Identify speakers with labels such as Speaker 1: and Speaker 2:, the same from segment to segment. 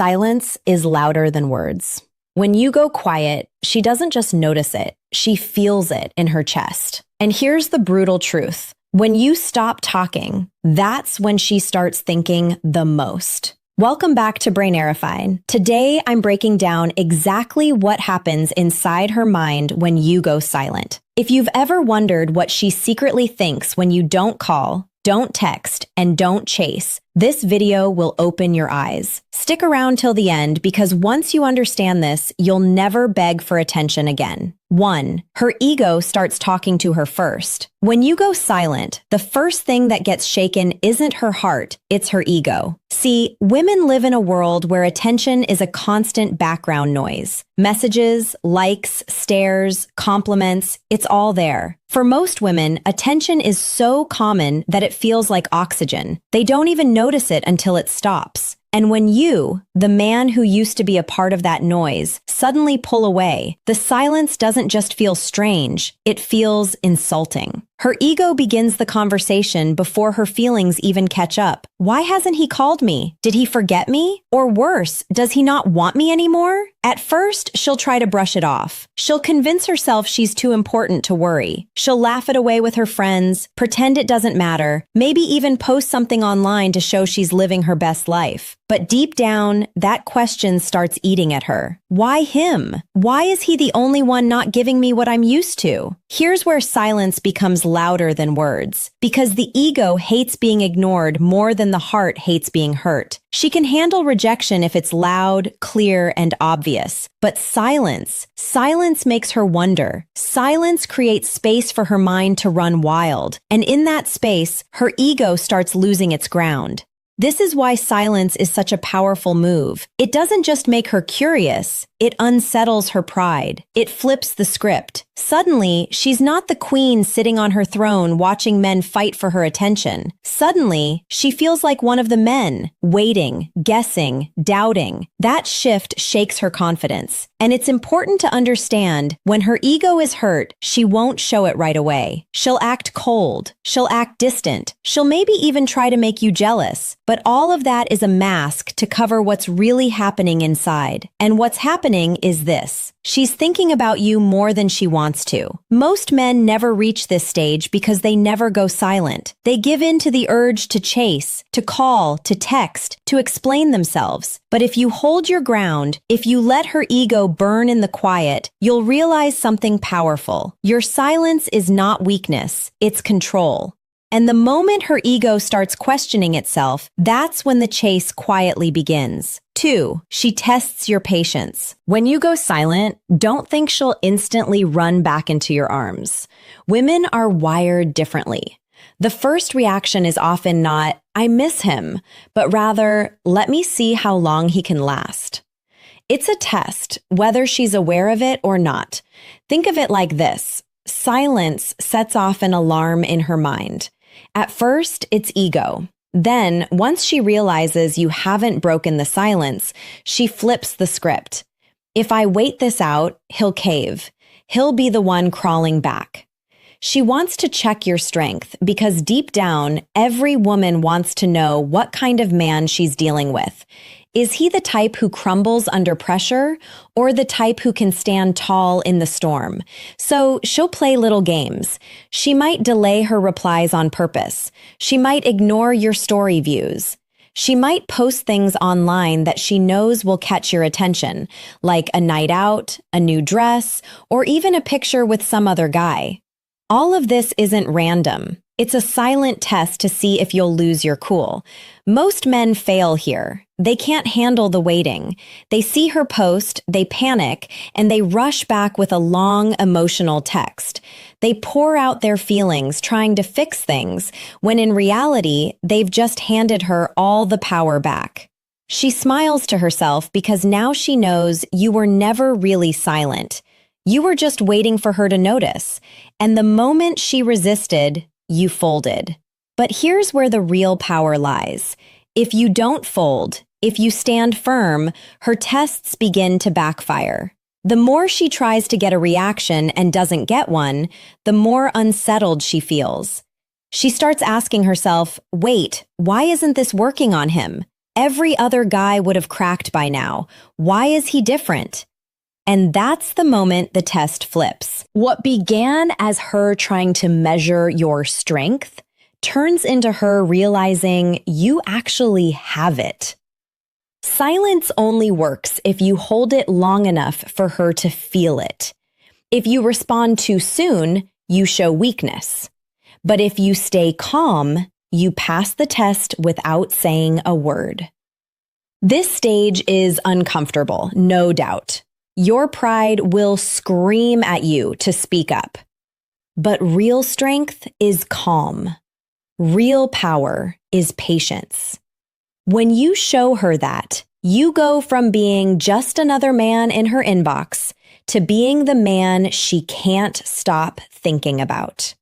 Speaker 1: Silence is louder than words. When you go quiet, she doesn't just notice it, she feels it in her chest. And here's the brutal truth. When you stop talking, that's when she starts thinking the most. Welcome back to Brainerified. Today, I'm breaking down exactly what happens inside her mind when you go silent. If you've ever wondered what she secretly thinks when you don't call, don't text, and don't chase, this video will open your eyes. Stick around till the end because once you understand this, you'll never beg for attention again. 1. Her ego starts talking to her first. When you go silent, the first thing that gets shaken isn't her heart, it's her ego. See, women live in a world where attention is a constant background noise. Messages, likes, stares, compliments, it's all there. For most women, attention is so common that it feels like oxygen. They don't even notice it until it stops. And when you, the man who used to be a part of that noise, suddenly pull away, the silence doesn't just feel strange, it feels insulting. Her ego begins the conversation before her feelings even catch up. Why hasn't he called me? Did he forget me? Or worse, does he not want me anymore? At first, she'll try to brush it off. She'll convince herself she's too important to worry. She'll laugh it away with her friends, pretend it doesn't matter, maybe even post something online to show she's living her best life. But deep down, that question starts eating at her. Why him? Why is he the only one not giving me what I'm used to? Here's where silence becomes louder than words, because the ego hates being ignored more than the heart hates being hurt. She can handle rejection if it's loud, clear, and obvious. But silence makes her wonder. Silence creates space for her mind to run wild. And in that space, her ego starts losing its ground. This is why silence is such a powerful move. It doesn't just make her curious, it unsettles her pride. It flips the script. Suddenly, she's not the queen sitting on her throne watching men fight for her attention. Suddenly, she feels like one of the men, waiting, guessing, doubting. That shift shakes her confidence. And it's important to understand, when her ego is hurt, she won't show it right away. She'll act cold. She'll act distant. She'll maybe even try to make you jealous. But all of that is a mask to cover what's really happening inside. And what's happening is this. She's thinking about you more than she wants to. Most men never reach this stage because they never go silent. They give in to the urge to chase, to call, to text, to explain themselves. But if you hold your ground, if you let her ego burn in the quiet, you'll realize something powerful. Your silence is not weakness, it's control. And the moment her ego starts questioning itself, that's when the chase quietly begins. 2. She tests your patience. When you go silent, don't think she'll instantly run back into your arms. Women are wired differently. The first reaction is often not, "I miss him," but rather, "Let me see how long he can last." It's a test, whether she's aware of it or not. Think of it like this. Silence sets off an alarm in her mind. At first, it's ego. Then, once she realizes you haven't broken the silence, she flips the script. If I wait this out, he'll cave. He'll be the one crawling back. She wants to check your strength because deep down, every woman wants to know what kind of man she's dealing with. Is he the type who crumbles under pressure or the type who can stand tall in the storm? So she'll play little games. She might delay her replies on purpose. She might ignore your story views. She might post things online that she knows will catch your attention, like a night out, a new dress, or even a picture with some other guy. All of this isn't random. It's a silent test to see if you'll lose your cool. Most men fail here. They can't handle the waiting. They see her post, they panic, and they rush back with a long, emotional text. They pour out their feelings, trying to fix things, when in reality, they've just handed her all the power back. She smiles to herself because now she knows you were never really silent. You were just waiting for her to notice. And the moment she resisted, you folded. But here's where the real power lies. If you don't fold, if you stand firm, her tests begin to backfire. The more she tries to get a reaction and doesn't get one, the more unsettled she feels. She starts asking herself, wait, why isn't this working on him? Every other guy would have cracked by now. Why is he different? And that's the moment the test flips. What began as her trying to measure your strength turns into her realizing you actually have it. Silence only works if you hold it long enough for her to feel it. If you respond too soon, you show weakness. But if you stay calm, you pass the test without saying a word. This stage is uncomfortable, no doubt. Your pride will scream at you to speak up. But real strength is calm. Real power is patience. When you show her that, you go from being just another man in her inbox to being the man she can't stop thinking about.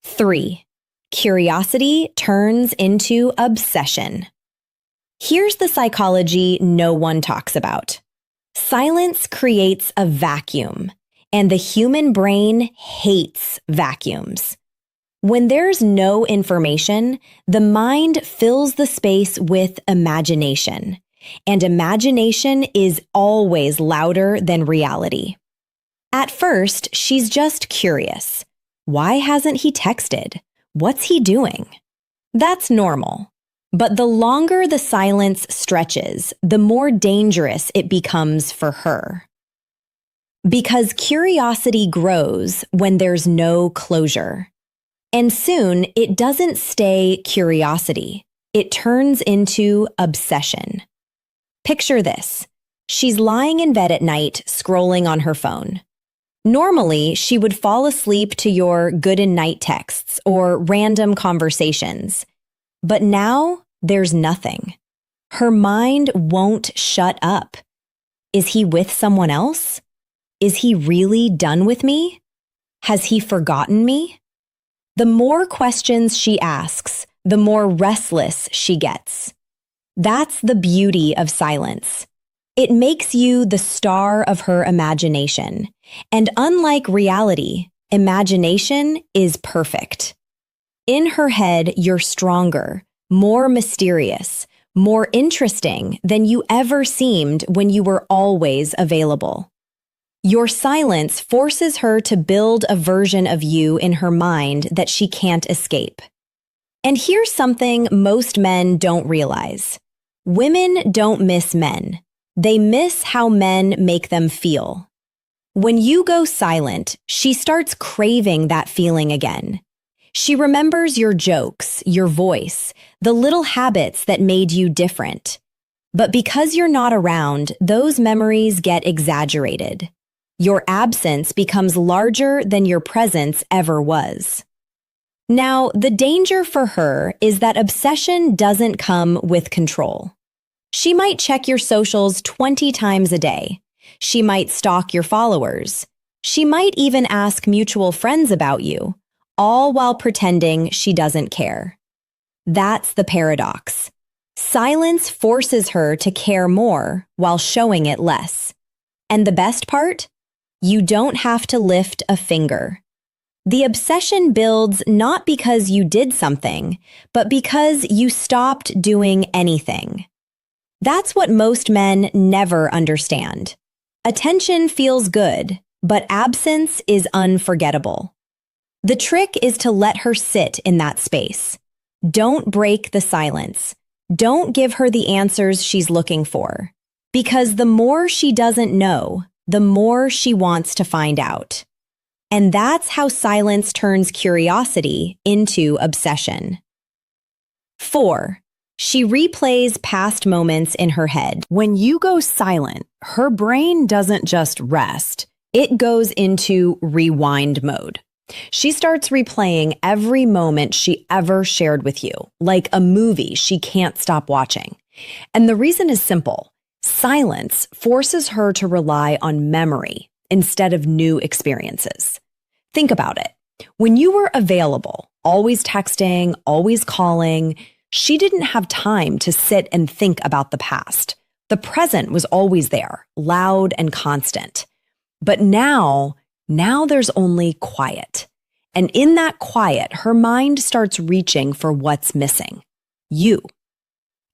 Speaker 1: 3. Curiosity turns into obsession. Here's the psychology no one talks about. Silence creates a vacuum, and the human brain hates vacuums. When there's no information, the mind fills the space with imagination, and imagination is always louder than reality. At first, she's just curious. Why hasn't he texted? What's he doing? That's normal. But the longer the silence stretches, the more dangerous it becomes for her. Because curiosity grows when there's no closure. And soon, it doesn't stay curiosity. It turns into obsession. Picture this. She's lying in bed at night, scrolling on her phone. Normally, she would fall asleep to your good night texts or random conversations. But now, there's nothing. Her mind won't shut up. Is he with someone else? Is he really done with me? Has he forgotten me? The more questions she asks, the more restless she gets. That's the beauty of silence. It makes you the star of her imagination. And unlike reality, imagination is perfect. In her head, you're stronger, more mysterious, more interesting than you ever seemed when you were always available. Your silence forces her to build a version of you in her mind that she can't escape. And here's something most men don't realize. Women don't miss men. They miss how men make them feel. When you go silent, she starts craving that feeling again. She remembers your jokes, your voice, the little habits that made you different. But because you're not around, those memories get exaggerated. Your absence becomes larger than your presence ever was. Now, the danger for her is that obsession doesn't come with control. She might check your socials 20 times a day. She might stalk your followers. She might even ask mutual friends about you, all while pretending she doesn't care. That's the paradox. Silence forces her to care more while showing it less. And the best part? You don't have to lift a finger. The obsession builds not because you did something, but because you stopped doing anything. That's what most men never understand. Attention feels good, but absence is unforgettable. The trick is to let her sit in that space. Don't break the silence. Don't give her the answers she's looking for. Because the more she doesn't know, the more she wants to find out. And that's how silence turns curiosity into obsession. 4. She replays past moments in her head. When you go silent, her brain doesn't just rest. It goes into rewind mode. She starts replaying every moment she ever shared with you, like a movie she can't stop watching. And the reason is simple. Silence forces her to rely on memory instead of new experiences. Think about it. When you were available, always texting, always calling, she didn't have time to sit and think about the past. The present was always there, loud and constant. But now there's only quiet. And in that quiet, her mind starts reaching for what's missing. You.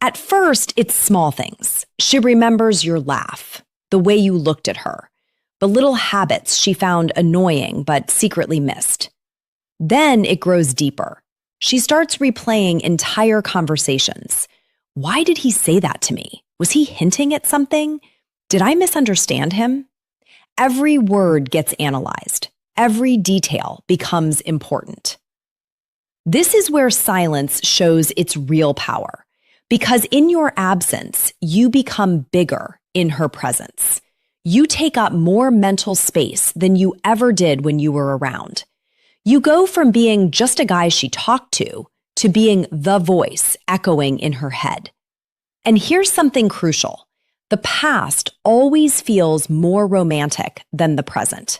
Speaker 1: At first, it's small things. She remembers your laugh, the way you looked at her, the little habits she found annoying but secretly missed. Then it grows deeper. She starts replaying entire conversations. Why did he say that to me? Was he hinting at something? Did I misunderstand him? Every word gets analyzed. Every detail becomes important. This is where silence shows its real power, because in your absence, you become bigger in her presence. You take up more mental space than you ever did when you were around. You go from being just a guy she talked to being the voice echoing in her head. And here's something crucial. The past always feels more romantic than the present.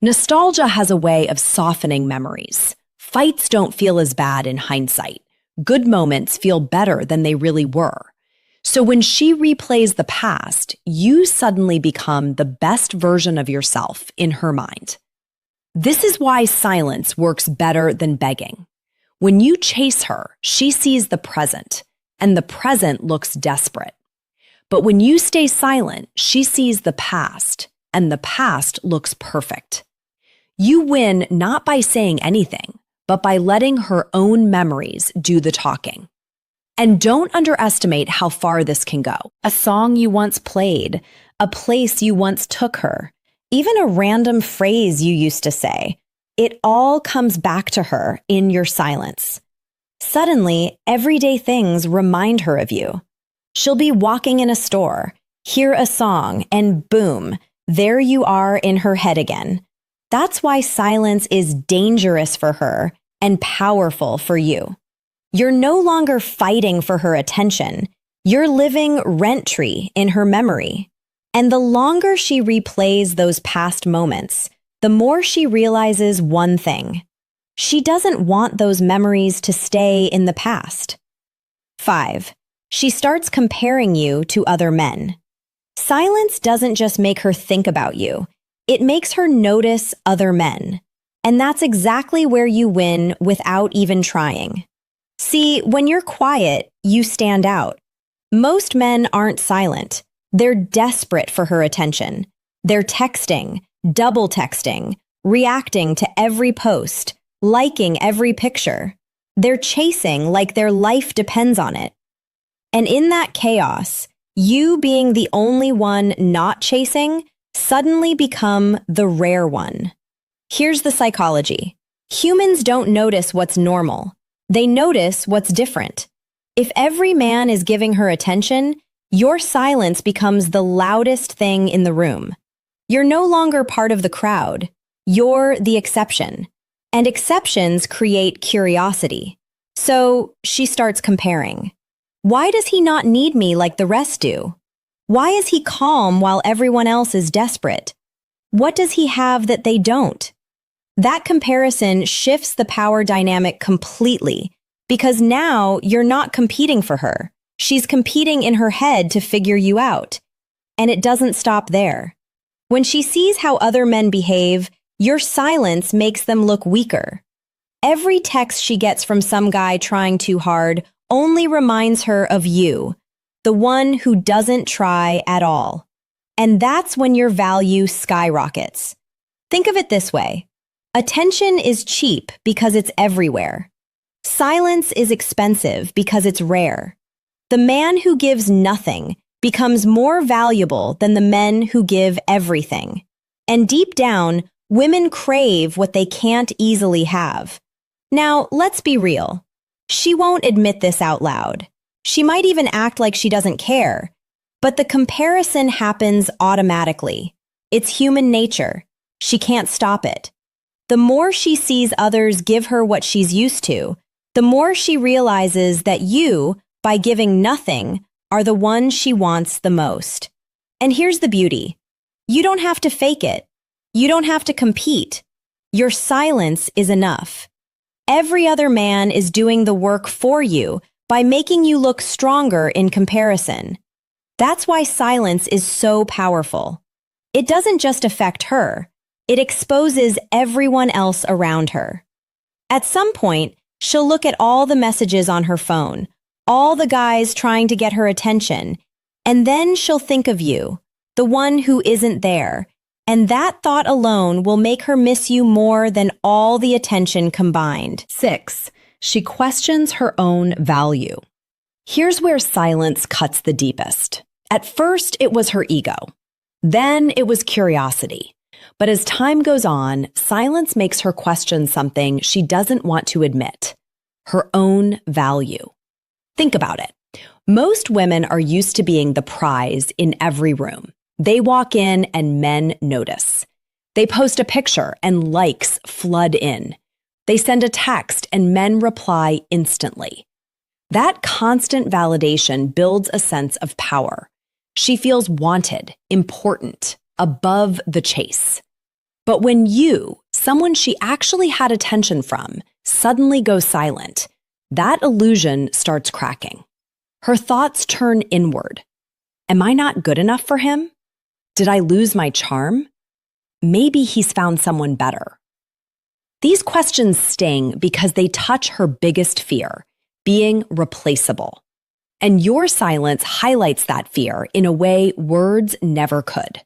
Speaker 1: Nostalgia has a way of softening memories. Fights don't feel as bad in hindsight. Good moments feel better than they really were. So when she replays the past, you suddenly become the best version of yourself in her mind. This is why silence works better than begging. When you chase her, she sees the present, and the present looks desperate. But when you stay silent, she sees the past, and the past looks perfect. You win not by saying anything, but by letting her own memories do the talking. And don't underestimate how far this can go. A song you once played, a place you once took her, even a random phrase you used to say, it all comes back to her in your silence. Suddenly, everyday things remind her of you. She'll be walking in a store, hear a song, and boom, there you are in her head again. That's why silence is dangerous for her and powerful for you. You're no longer fighting for her attention. You're living rent-free in her memory. And the longer she replays those past moments, the more she realizes one thing. She doesn't want those memories to stay in the past. 5. She starts comparing you to other men. Silence doesn't just make her think about you. It makes her notice other men. And that's exactly where you win without even trying. See, when you're quiet, you stand out. Most men aren't silent. They're desperate for her attention. They're texting, double texting, reacting to every post, liking every picture. They're chasing like their life depends on it. And in that chaos, you being the only one not chasing suddenly become the rare one. Here's the psychology. Humans don't notice what's normal. They notice what's different. If every man is giving her attention, your silence becomes the loudest thing in the room. You're no longer part of the crowd. You're the exception. And exceptions create curiosity. So she starts comparing. Why does he not need me like the rest do? Why is he calm while everyone else is desperate? What does he have that they don't? That comparison shifts the power dynamic completely because now you're not competing for her. She's competing in her head to figure you out. And it doesn't stop there. When she sees how other men behave, your silence makes them look weaker. Every text she gets from some guy trying too hard only reminds her of you, the one who doesn't try at all. And that's when your value skyrockets. Think of it this way. Attention is cheap because it's everywhere. Silence is expensive because it's rare. The man who gives nothing becomes more valuable than the men who give everything. And deep down, women crave what they can't easily have. Now, let's be real. She won't admit this out loud. She might even act like she doesn't care. But the comparison happens automatically. It's human nature. She can't stop it. The more she sees others give her what she's used to, the more she realizes that you, by giving nothing, are the one she wants the most. And here's the beauty. You don't have to fake it. You don't have to compete. Your silence is enough. Every other man is doing the work for you by making you look stronger in comparison. That's why silence is so powerful. It doesn't just affect her. It exposes everyone else around her. At some point, she'll look at all the messages on her phone, all the guys trying to get her attention. And then she'll think of you, the one who isn't there. And that thought alone will make her miss you more than all the attention combined. 6. She questions her own value. Here's where silence cuts the deepest. At first, it was her ego. Then it was curiosity. But as time goes on, silence makes her question something she doesn't want to admit: her own value. Think about it. Most women are used to being the prize in every room. They walk in and men notice. They post a picture and likes flood in. They send a text and men reply instantly. That constant validation builds a sense of power. She feels wanted, important, above the chase. But when you, someone she actually had attention from, suddenly goes silent, that illusion starts cracking. Her thoughts turn inward. Am I not good enough for him? Did I lose my charm? Maybe he's found someone better. These questions sting because they touch her biggest fear: being replaceable. And your silence highlights that fear in a way words never could.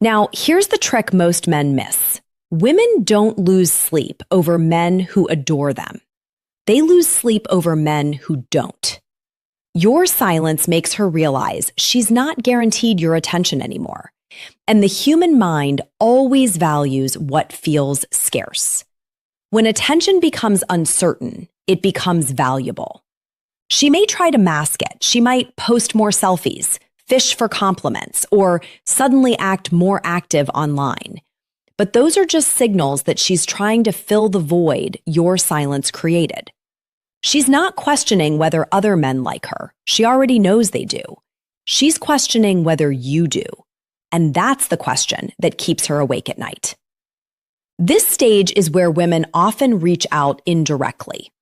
Speaker 1: Now, here's the trick most men miss. Women don't lose sleep over men who adore them. They lose sleep over men who don't. Your silence makes her realize she's not guaranteed your attention anymore. And the human mind always values what feels scarce. When attention becomes uncertain, it becomes valuable. She may try to mask it. She might post more selfies, fish for compliments, or suddenly act more active online. But those are just signals that she's trying to fill the void your silence created. She's not questioning whether other men like her. She already knows they do. She's questioning whether you do. And that's the question that keeps her awake at night. This stage is where women often reach out indirectly.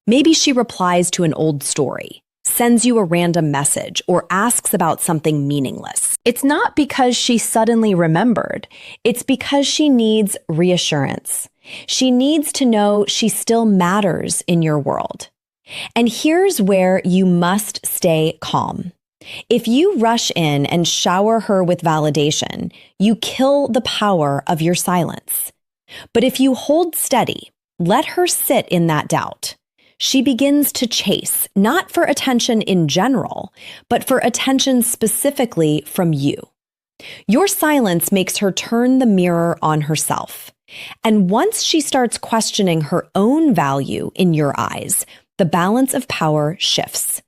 Speaker 1: Maybe she replies to an old story, sends you a random message, or asks about something meaningless. It's not because she suddenly remembered. It's because she needs reassurance. She needs to know she still matters in your world. And here's where you must stay calm. If you rush in and shower her with validation, you kill the power of your silence. But if you hold steady, let her sit in that doubt, she begins to chase, not for attention in general, but for attention specifically from you. Your silence makes her turn the mirror on herself. And once she starts questioning her own value in your eyes, the balance of power shifts.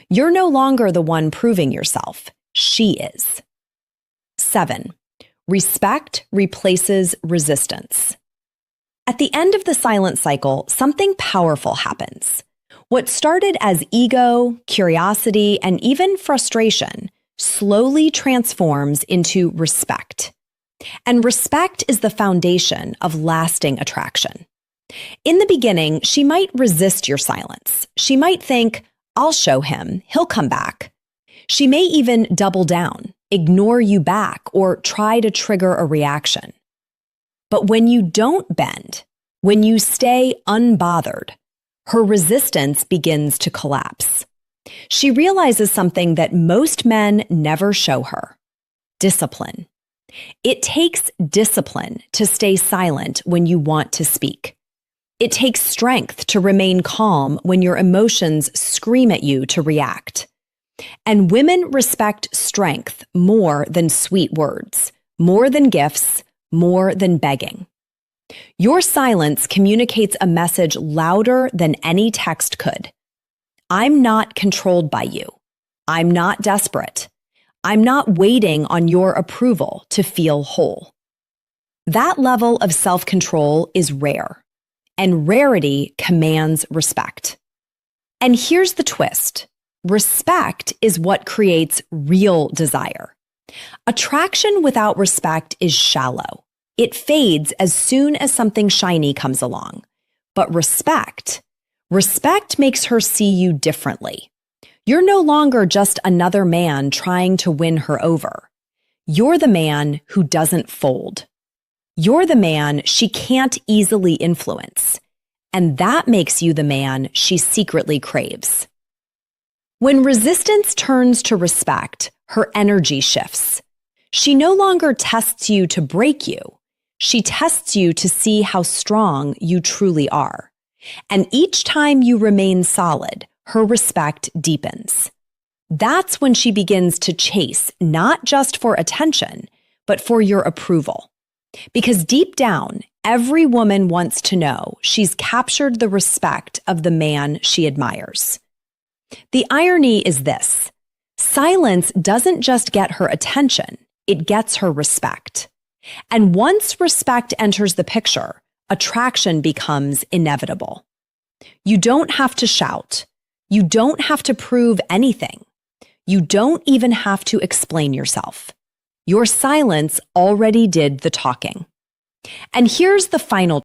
Speaker 1: You're no longer the one proving yourself. She is. 7. Respect replaces resistance. At the end of the silent cycle, something powerful happens. What started as ego, curiosity, and even frustration slowly transforms into respect. And respect is the foundation of lasting attraction. In the beginning, she might resist your silence. She might think, I'll show him, he'll come back. She may even double down, ignore you back, or try to trigger a reaction. But when you don't bend, when you stay unbothered, her resistance begins to collapse. She realizes something that most men never show her: discipline. It takes discipline to stay silent when you want to speak. It takes strength to remain calm when your emotions scream at you to react. And women respect strength more than sweet words, more than gifts, more than begging. Your silence communicates a message louder than any text could. I'm not controlled by you. I'm not desperate. I'm not waiting on your approval to feel whole. That level of self-control is rare, and rarity commands respect. And here's the twist. Respect is what creates real desire. Attraction without respect is shallow. It fades as soon as something shiny comes along. But respect makes her see you differently. You're no longer just another man trying to win her over. You're the man who doesn't fold. You're the man she can't easily influence. And that makes you the man she secretly craves. When resistance turns to respect, her energy shifts. She no longer tests you to break you. She tests you to see how strong you truly are. And each time you remain solid, her respect deepens. That's when she begins to chase, not just for attention, but for your approval. Because deep down, every woman wants to know she's captured the respect of the man she admires. The irony is this: silence doesn't just get her attention, it gets her respect. And once respect enters the picture, attraction becomes inevitable. You don't have to shout. You don't have to prove anything. You don't even have to explain yourself. Your silence already did the talking. And here's the final